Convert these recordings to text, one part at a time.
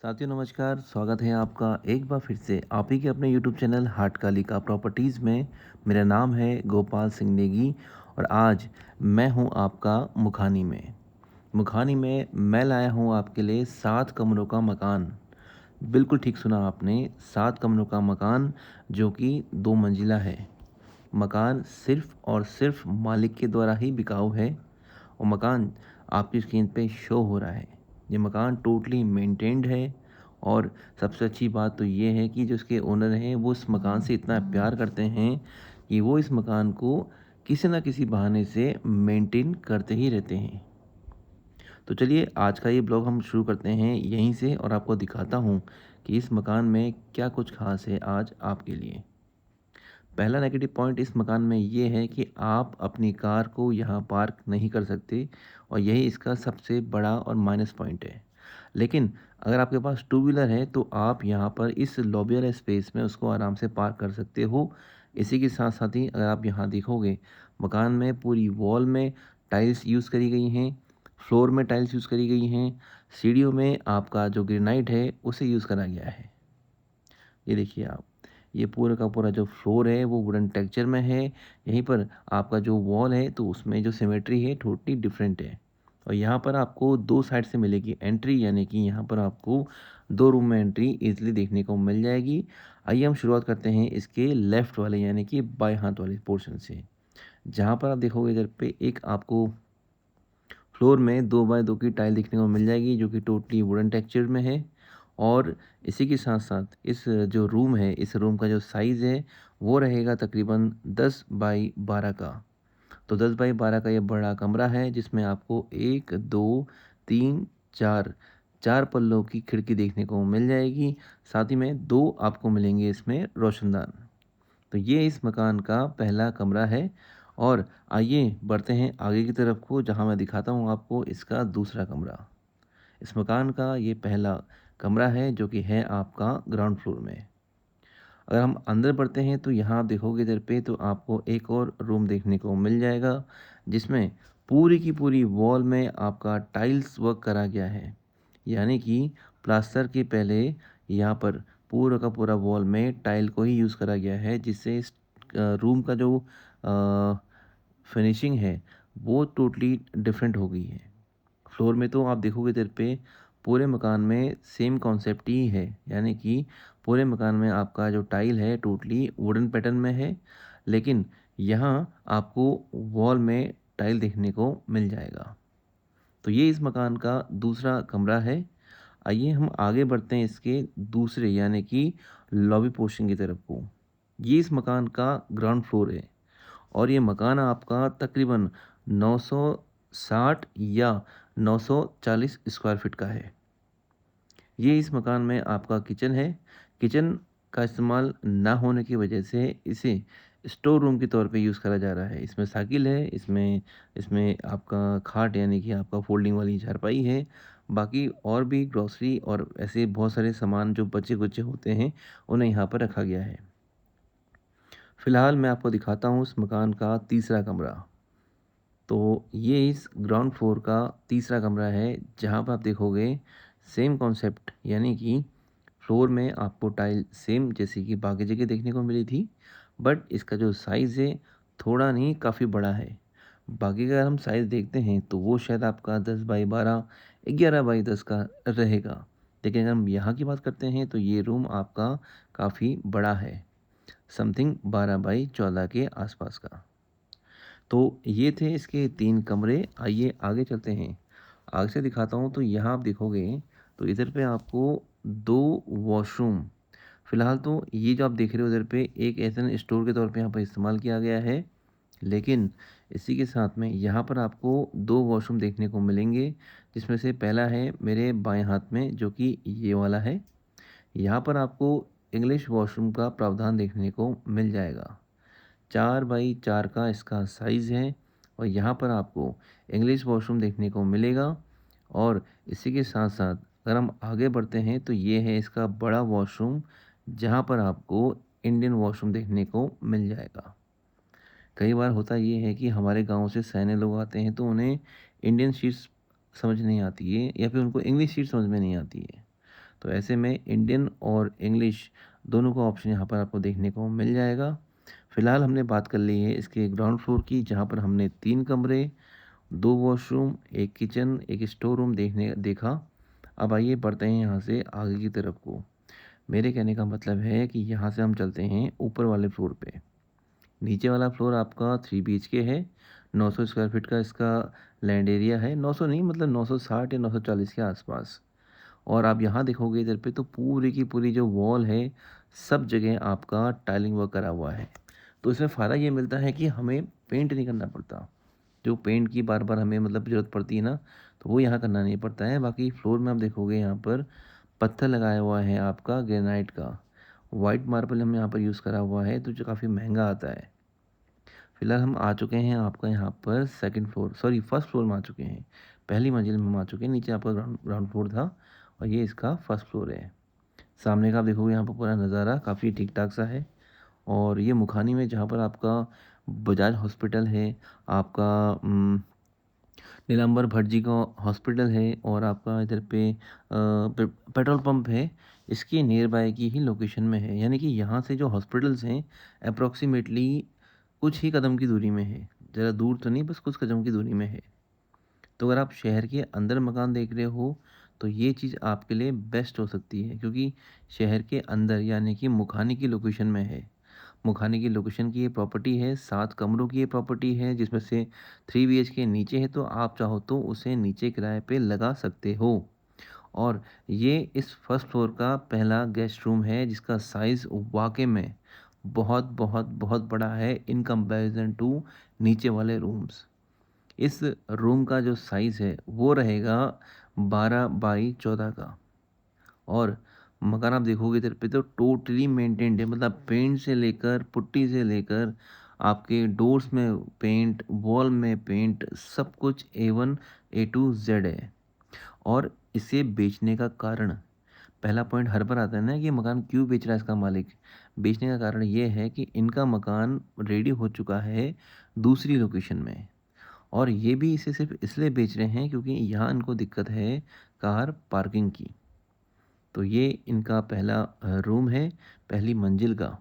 साथियों नमस्कार, स्वागत है आपका एक बार फिर से आप ही के अपने यूट्यूब चैनल हाटकालिका प्रॉपर्टीज़ में। मेरा नाम है गोपाल सिंह नेगी और आज मैं हूं आपका मुखानी में। मुखानी में मैं लाया हूं आपके लिए 7 कमरों का मकान। बिल्कुल ठीक सुना आपने, 7 कमरों का मकान जो कि 2 मंजिला है। मकान सिर्फ़ और सिर्फ़ मालिक के द्वारा ही बिकाऊ है और मकान आपकी स्क्रीन पे शो हो रहा है। ये मकान टोटली मेंटेन्ड है और सबसे अच्छी बात तो ये है कि जो इसके ओनर हैं वो इस मकान से इतना प्यार करते हैं कि वो इस मकान को किसी न किसी बहाने से मेंटेन करते ही रहते हैं। तो चलिए आज का ये ब्लॉग हम शुरू करते हैं यहीं से और आपको दिखाता हूँ कि इस मकान में क्या कुछ ख़ास है आज आपके लिए। पहला नेगेटिव पॉइंट इस मकान में ये है कि आप अपनी कार को यहाँ पार्क नहीं कर सकते और यही इसका सबसे बड़ा और माइनस पॉइंट है। लेकिन अगर आपके पास टू व्हीलर है तो आप यहाँ पर इस लॉबी वाले स्पेस में उसको आराम से पार्क कर सकते हो। इसी के साथ साथ ही अगर आप यहाँ देखोगे मकान में पूरी वॉल में टाइल्स यूज़ करी गई हैं, फ्लोर में टाइल्स यूज़ करी गई हैं, सीढ़ियों में आपका जो ग्रेनाइट है उसे यूज़ करा गया है। ये देखिए आप, ये पूरा का पूरा जो फ्लोर है वो वुडन टेक्सचर में है। यहीं पर आपका जो वॉल है तो उसमें जो सिमेट्री है टोटली डिफरेंट है। और यहाँ पर आपको 2 साइड से मिलेगी एंट्री, यानी कि यहाँ पर आपको 2 रूम में एंट्री ईज़िली देखने को मिल जाएगी। आइए हम शुरुआत करते हैं इसके लेफ्ट वाले यानी कि बाएँ हाथ वाले पोर्शन से। जहाँ पर आप देखोगे इधर पे एक आपको फ्लोर में 2 बाय 2 की टाइल देखने को मिल जाएगी जो कि टोटली वुडन टेक्सचर में है। और इसी के साथ-साथ इस जो रूम है, इस रूम का जो साइज़ है वो रहेगा तकरीबन 10 बाई 12 का। तो 10 बाई 12 का ये बड़ा कमरा है जिसमें आपको 1, 2, 3, 4 4 पल्लों की खिड़की देखने को मिल जाएगी। साथ ही में 2 आपको मिलेंगे इसमें रोशनदान। तो ये इस मकान का पहला कमरा है और आइए बढ़ते हैं आगे की तरफ को जहाँ मैं दिखाता हूँ आपको इसका दूसरा कमरा। इस मकान का ये पहला कमरा है जो कि है आपका ग्राउंड फ्लोर में। अगर हम अंदर बढ़ते हैं तो यहाँ आप देखोगे इधर पे तो आपको एक और रूम देखने को मिल जाएगा जिसमें पूरी की पूरी वॉल में आपका टाइल्स वर्क करा गया है। यानी कि प्लास्टर के पहले यहाँ पर पूरा का पूरा वॉल में टाइल को ही यूज़ करा गया है जिससे इस रूम का जो फिनिशिंग है वो टोटली डिफरेंट हो गई है। फ्लोर में तो आप देखोगे इधर पे पूरे मकान में सेम कॉन्सेप्ट ही है, यानी कि पूरे मकान में आपका जो टाइल है टोटली वुडन पैटर्न में है, लेकिन यहाँ आपको वॉल में टाइल देखने को मिल जाएगा। तो ये इस मकान का दूसरा कमरा है। आइए हम आगे बढ़ते हैं इसके दूसरे यानी कि लॉबी पोर्शन की तरफ को। ये इस मकान का ग्राउंड फ्लोर है और ये मकान आपका तकरीबन 960 या 940 स्क्वायर फीट का है। ये इस मकान में आपका किचन है। किचन का इस्तेमाल ना होने की वजह से इसे स्टोर रूम के तौर पे यूज़ करा जा रहा है। इसमें साइकिल है, इसमें इसमें आपका खाट यानी कि आपका फ़ोल्डिंग वाली चारपाई है। बाकी और भी ग्रोसरी और ऐसे बहुत सारे सामान जो बचे-कुचे होते हैं, उन्हें यहाँ पर रखा गया है। फ़िलहाल मैं आपको दिखाता हूँ इस मकान का तीसरा कमरा। तो ये इस ग्राउंड फ्लोर का तीसरा कमरा है जहाँ पर आप देखोगे सेम कॉन्सेप्ट, यानी कि फ्लोर में आपको टाइल सेम जैसे कि बाकी जगह देखने को मिली थी, बट इसका जो साइज़ है थोड़ा नहीं काफ़ी बड़ा है। बाकी का अगर हम साइज़ देखते हैं तो वो शायद आपका 10 बाई 12, 11 बाई 10 का रहेगा। लेकिन अगर हम यहाँ की बात करते हैं तो ये रूम आपका काफ़ी बड़ा है, समथिंग 12 बाई 14 के आसपास का। तो ये थे इसके 3 कमरे। आइए आगे चलते हैं। आगे से दिखाता हूँ तो यहाँ आप देखोगे तो इधर पे आपको 2 वॉशरूम, फ़िलहाल तो ये जो आप देख रहे हो इधर पे एक एज़ स्टोर के तौर पे यहाँ पर इस्तेमाल किया गया है। लेकिन इसी के साथ में यहाँ पर आपको 2 वॉशरूम देखने को मिलेंगे, जिसमें से पहला है मेरे बाएँ हाथ में जो कि ये वाला है। यहाँ पर आपको इंग्लिश वॉशरूम का प्रावधान देखने को मिल जाएगा। 4 बाई 4 का इसका साइज़ है और यहाँ पर आपको इंग्लिश वॉशरूम देखने को मिलेगा। और इसी के साथ-साथ अगर हम आगे बढ़ते हैं तो ये है इसका बड़ा वॉशरूम, जहाँ पर आपको इंडियन वॉशरूम देखने को मिल जाएगा। कई बार होता ये है कि हमारे गाँव से सयाने लोग आते हैं तो उन्हें इंडियन शीट्स समझ नहीं आती है या फिर उनको इंग्लिश शीट समझ में नहीं आती है। तो ऐसे में इंडियन और इंग्लिश दोनों का ऑप्शन यहाँ पर आपको देखने को मिल जाएगा। फ़िलहाल हमने बात कर ली है इसके ग्राउंड फ्लोर की, जहाँ पर हमने 3 कमरे, 2 वॉशरूम, 1 किचन, 1 स्टोर रूम देखा। अब आइए बढ़ते हैं यहाँ से आगे की तरफ को। मेरे कहने का मतलब है कि यहाँ से हम चलते हैं ऊपर वाले फ्लोर पे। नीचे वाला फ्लोर आपका 3 बीएचके है, 900 स्क्वायर फीट का इसका लैंड एरिया है, 900 नहीं मतलब 960 या 940 के आसपास। और आप यहाँ देखोगे इधर पे तो पूरी की पूरी जो वॉल है, सब जगह आपका टाइलिंग वर्क करा हुआ है। तो इसमें फ़ायदा ये मिलता है कि हमें पेंट नहीं करना पड़ता। जो पेंट की बार-बार हमें मतलब ज़रूरत पड़ती है ना, तो वो यहाँ करना नहीं पड़ता है। बाकी फ्लोर में आप देखोगे यहाँ पर पत्थर लगाया हुआ है आपका ग्रेनाइट का। व्हाइट मार्बल हमने यहाँ पर यूज़ करा हुआ है, तो जो काफ़ी महँगा आता है। फिलहाल हम आ चुके हैं आपका यहाँ पर second floor sorry first floor में आ चुके हैं। पहली मंजिल में हम आ चुके हैं, नीचे आपका ग्राउंड ग्राउंड फ्लोर था और ये इसका फर्स्ट फ्लोर है। सामने का आप देखोगे यहाँ पर पूरा नज़ारा काफ़ी ठीक-ठाक सा है और ये मुखानी में जहाँ पर आपका बजाज हॉस्पिटल है, आपका नीलांबर भट्ट का हॉस्पिटल है और आपका इधर पे पेट्रोल पंप है, इसके नियर बाय की ही लोकेशन में है। यानी कि यहाँ से जो हॉस्पिटल्स हैं अप्रॉक्सिमेटली कुछ ही कदम की दूरी में है। ज़्यादा दूर तो नहीं, बस कुछ कदम की दूरी में है। तो अगर आप शहर के अंदर मकान देख रहे हो, तो ये चीज़ आपके लिए बेस्ट हो सकती है क्योंकि शहर के अंदर यानी कि मुखानी की लोकेशन में है। मुखाने की लोकेशन की ये प्रॉपर्टी है, 7 कमरों की ये प्रॉपर्टी है जिसमें से 3 बीएचके नीचे है, तो आप चाहो तो उसे नीचे किराए पे लगा सकते हो। और ये इस फर्स्ट फ्लोर का पहला गेस्ट रूम है जिसका साइज़ वाक़ई में बहुत, बहुत, बहुत बड़ा है इन कंपैरिज़न टू नीचे वाले रूम्स। इस रूम का जो साइज़ है वो रहेगा 12 बाई 14 का। और मकान आप देखोगे इधर पे तो टोटली मेंटेन्ड है, मतलब पेंट से लेकर पुट्टी से लेकर आपके डोर्स में पेंट, वॉल में पेंट, सब कुछ ए1 ए टू जेड है। और इसे बेचने का कारण, पहला पॉइंट हर बार आता है ना कि मकान क्यों बेच रहा है इसका मालिक। बेचने का कारण ये है कि इनका मकान रेडी हो चुका है दूसरी लोकेशन में और ये भी इसे सिर्फ इसलिए बेच रहे हैं क्योंकि यहाँ इनको दिक्कत है कार पार्किंग की। तो ये इनका पहला रूम है, पहली मंजिल का।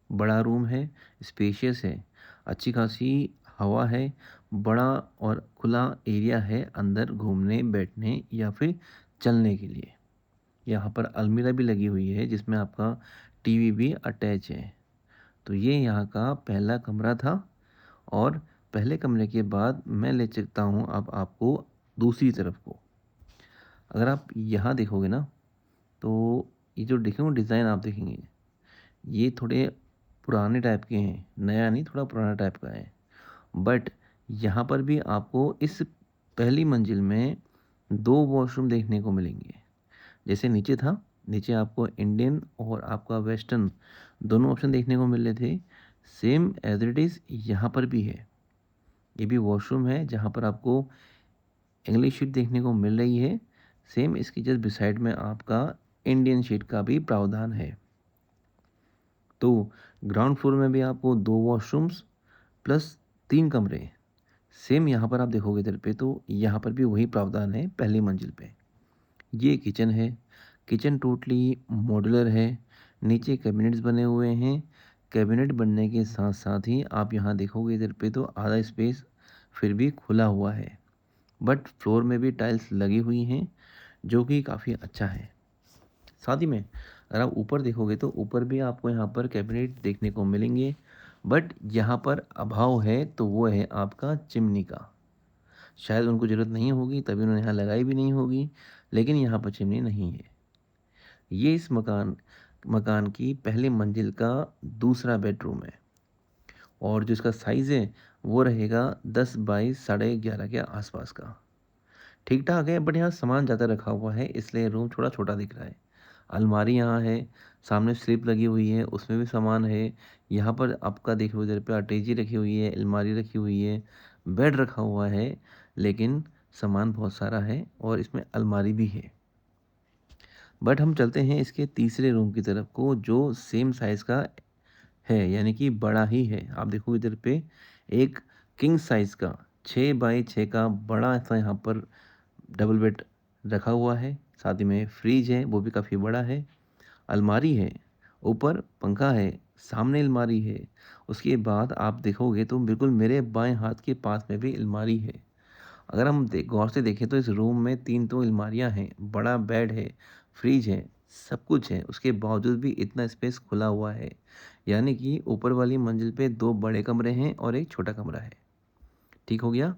बड़ा रूम है, स्पेशियस है, अच्छी खासी हवा है, बड़ा और खुला एरिया है अंदर घूमने, बैठने या फिर चलने के लिए। यहाँ पर अलमीरा भी लगी हुई है जिसमें आपका टीवी भी अटैच है। तो ये यहाँ का पहला कमरा था और पहले कमरे के बाद मैं ले चलता हूँ अब आपको दूसरी तरफ को। अगर आप यहाँ देखोगे ना, तो ये जो देखेंगे डिज़ाइन आप देखेंगे, ये थोड़े पुराने टाइप के हैं, नया नहीं थोड़ा पुराना टाइप का है। बट यहाँ पर भी आपको इस पहली मंजिल में 2 वॉशरूम देखने को मिलेंगे। जैसे नीचे था, नीचे आपको इंडियन और आपका वेस्टर्न दोनों ऑप्शन देखने को मिल रहे थे, सेम एज़ इट इज़ यहाँ पर भी है। ये भी वॉशरूम है जहाँ पर आपको इंग्लिश शीट देखने को मिल रही है। सेम इसकी जस्ट बिसाइड में आपका इंडियन शीट का भी प्रावधान है। तो ग्राउंड फ्लोर में भी आपको 2 वॉशरूम्स प्लस 3 कमरे। सेम यहाँ पर आप देखोगे इधर पे तो यहाँ पर भी वही प्रावधान है पहली मंजिल पे। ये किचन है, किचन टोटली मॉड्यूलर है, नीचे कैबिनेट्स बने हुए हैं। कैबिनेट बनने के साथ-साथ ही आप यहाँ देखोगे इधर पे तो आधा स्पेस फिर भी खुला हुआ है। बट फ्लोर में भी टाइल्स लगी हुई हैं, जो कि काफ़ी अच्छा है। साथ ही में अगर आप ऊपर देखोगे तो ऊपर भी आपको यहाँ पर कैबिनेट देखने को मिलेंगे, बट यहाँ पर अभाव है तो वो है आपका चिमनी का। शायद उनको ज़रूरत नहीं होगी तभी उन्होंने यहाँ लगाई भी नहीं होगी, लेकिन यहाँ पर चिमनी नहीं है। ये इस मकान मकान की पहली मंजिल का दूसरा बेडरूम है और जो इसका साइज़ है वो रहेगा 10 बाई साढ़े 11 के आसपास का। ठीक-ठाक है, बट यहाँ सामान ज़्यादा रखा हुआ है इसलिए रूम थोड़ा छोटा दिख रहा है। अलमारी यहाँ है, सामने स्लिप लगी हुई है, उसमें भी सामान है। यहाँ पर आपका देखो इधर पे अटैची रखी हुई है, अलमारी रखी हुई है, बेड रखा हुआ है, लेकिन सामान बहुत सारा है और इसमें अलमारी भी है। बट हम चलते हैं इसके तीसरे रूम की तरफ को जो सेम साइज़ का है, यानी कि बड़ा ही है। आप देखो इधर पे एक किंग साइज़ का 6 बाई 6 का बड़ा सा यहाँ पर डबल बेड रखा हुआ है, साथ ही में फ्रिज है वो भी काफ़ी बड़ा है, अलमारी है, ऊपर पंखा है, सामने अलमारी है। उसके बाद आप देखोगे तो बिल्कुल मेरे बाएँ हाथ के पास में भी अलमारी है। अगर हम गौर से देखें तो इस रूम में 3 तो अलमारियाँ हैं, बड़ा बेड है, फ्रिज है, सब कुछ है। उसके बावजूद भी इतना स्पेस खुला हुआ है। यानी कि ऊपर वाली मंजिल पे 2 बड़े कमरे हैं और 1 छोटा कमरा है। ठीक हो गया?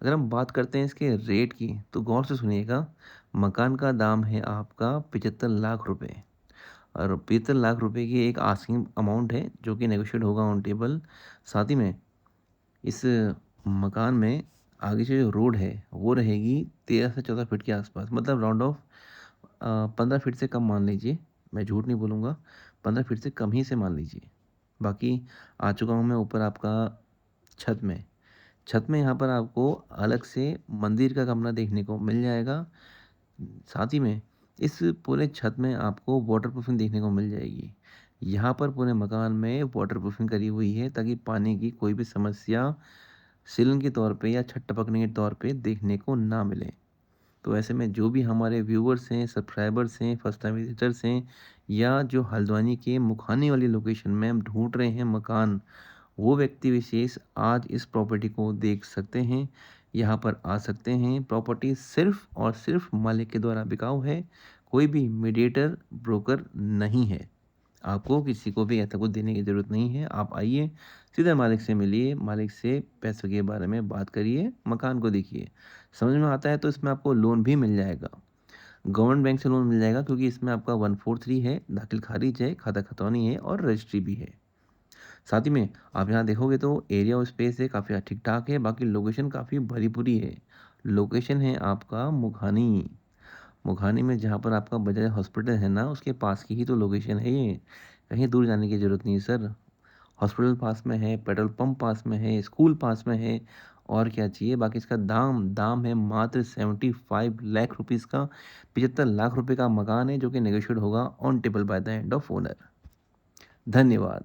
अगर हम बात करते हैं इसके रेट की तो गौर से सुनिएगा, मकान का दाम है आपका 75 लाख रुपए और 75 लाख रुपए की एक आस्किंग अमाउंट है जो कि नेगोशिएट होगा ऑन टेबल। साथ ही में इस मकान में आगे से जो रोड है वो रहेगी 13 से 14 फीट के आसपास, मतलब राउंड ऑफ 15 फीट से कम मान लीजिए। मैं झूठ नहीं बोलूँगा, 15 फीट से कम ही से मान लीजिए। बाकी आ चुका हूँ मैं ऊपर आपका छत में। छत में यहाँ पर आपको अलग से मंदिर का कमरा देखने को मिल जाएगा। साथ ही में इस पूरे छत में आपको वाटरप्रूफिंग देखने को मिल जाएगी। यहाँ पर पूरे मकान में वाटरप्रूफिंग करी हुई है ताकि पानी की कोई भी समस्या सीलन के तौर पे या छत टपकने के तौर पे देखने को ना मिले। तो ऐसे में जो भी हमारे व्यूअर्स हैं, सब्सक्राइबर्स हैं, फर्स्ट टाइम विज़िटर्स हैं या जो हल्द्वानी के मुखानी वाली लोकेशन में हम ढूँढ रहे हैं मकान, वो व्यक्ति विशेष आज इस प्रॉपर्टी को देख सकते हैं, यहाँ पर आ सकते हैं। प्रॉपर्टी सिर्फ़ और सिर्फ़ मालिक के द्वारा बिकाऊ है, कोई भी मीडिएटर, ब्रोकर नहीं है। आपको किसी को भी ऐसा कुछ देने की ज़रूरत नहीं है। आप आइए, सीधे मालिक से मिलिए, मालिक से पैसों के बारे में बात करिए, मकान को देखिए। समझ में आता है तो इसमें आपको लोन भी मिल जाएगा। गवर्नमेंट बैंक से लोन मिल जाएगा क्योंकि इसमें आपका 143 है, दाखिल खारिज है, खाता खतौनी है और रजिस्ट्री भी है। साथ ही में आप यहाँ देखोगे तो एरिया और स्पेस है काफ़ी ठीक-ठाक है, बाकी लोकेशन काफ़ी भरी-पूरी है। लोकेशन है आपका मुखानी। मुखानी में जहाँ पर आपका बजाज हॉस्पिटल है ना, उसके पास की ही तो लोकेशन है ये। कहीं दूर जाने की ज़रूरत नहीं है सर। हॉस्पिटल पास में है, पेट्रोल पंप पास में है, स्कूल पास में है और क्या चाहिए? बाकी इसका दाम दाम है मात्र 75 लाख रुपीज़ का। 75 लाख रुपए का मकान है जो कि नेगोशिएट होगा on table by the end of owner. धन्यवाद।